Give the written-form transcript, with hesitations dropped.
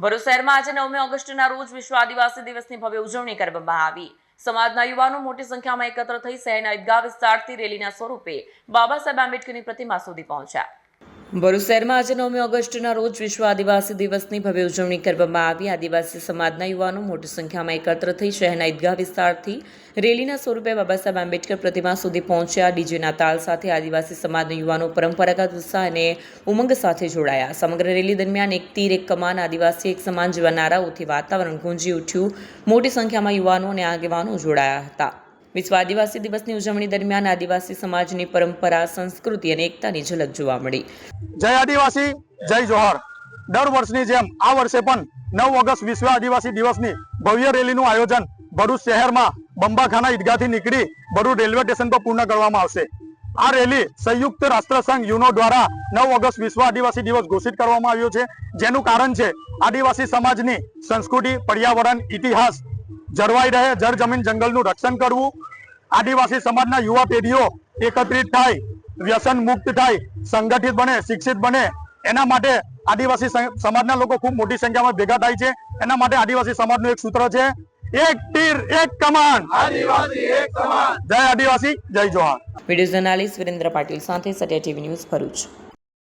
ભરૂચ શહેરમાં આજે 9મી ઓગસ્ટના રોજ વિશ્વ આદિવાસી દિવસની ભવ્ય ઉજવણી કરવામાં આવી। સમાજના યુવાનો મોટી સંખ્યામાં એકત્ર થઈ શહેરના ઈદગાહ વિસ્તારથી રેલીના સ્વરૂપે બાબા સાહેબ આંબેડકરની પ્રતિમા સુધી પહોંચ્યા। ભરૂચ શહેરમાં આજે 9મી ઓગસ્ટના રોજ વિશ્વ આદિવાસી દિવસની ભવ્ય ઉજવણી કરવામાં આવી। આદિવાસી સમાજના યુવાનો મોટી સંખ્યામાં એકત્ર થઈ શહેરના ઈદગાહ વિસ્તારથી રેલીના સ્વરૂપે બાબા સાહેબ આંબેડકર પ્રતિમા સુધી પહોંચ્યા। ડીજેના તાલ સાથે આદિવાસી સમાજના યુવાનો પરંપરાગત ઉત્સાહ અને ઉમંગ સાથે જોડાયા। સમગ્ર રેલી દરમિયાન એક તીર એક કમાન, આદિવાસી એક સમાન જેવા નારાઓથી વાતાવરણ ગુંજી ઉઠ્યું। મોટી સંખ્યામાં યુવાનો અને આગેવાનો જોડાયા હતા। વિશ્વ આદિવાસી દિવસની ઉજવણી દરમિયાન આદિવાસી સમાજની પરંપરા, સંસ્કૃતિ અને એકતાની ઝલક જોવા મળી। જય આદિવાસી, જય જોહર। દર વર્ષની જેમ આ વર્ષે પણ 9 ઓગસ્ટ વિશ્વ આદિવાસી દિવસની ભવ્ય રેલીનું આયોજન ભરૂચ શહેરમાં બંબાખાના ઈદગાહથી નીકળી ભરૂચ રેલવે સ્ટેશન પર પૂર્ણ કરવામાં આવશે। આ રેલી સંયુક્ત રાષ્ટ્રસંઘ યુનો દ્વારા 9 ઓગસ્ટ વિશ્વ આદિવાસી દિવસ ઘોષિત કરવામાં આવ્યો છે, જેનું કારણ છે આદિવાસી સમાજની સંસ્કૃતિ, પર્યાવરણ, ઇતિહાસ જળવાઈ રહે, જળ જમીન જંગલનું રક્ષણ કરવું, આદિવાસી સમાજના યુવા પેઢીઓ એકત્રિત થાય, વ્યસન મુક્ત થાય, સંગઠિત બને, શિક્ષિત બને, એના માટે આદિવાસી સમાજના લોકો ખૂબ મોટી સંખ્યામાં ભેગા થાય છે। એના માટે આદિવાસી સમાજનું એક સૂત્ર છે, એક તીર એક કમાન, આદિવાસી એક સમાન। જય આદિવાસી, જય જોહાર। વિડીયો જર્નાલિસ્ટ વિરેન્દ્ર પાટીલ સાથે સત્યા ટીવી ન્યૂઝ ભરૂચ।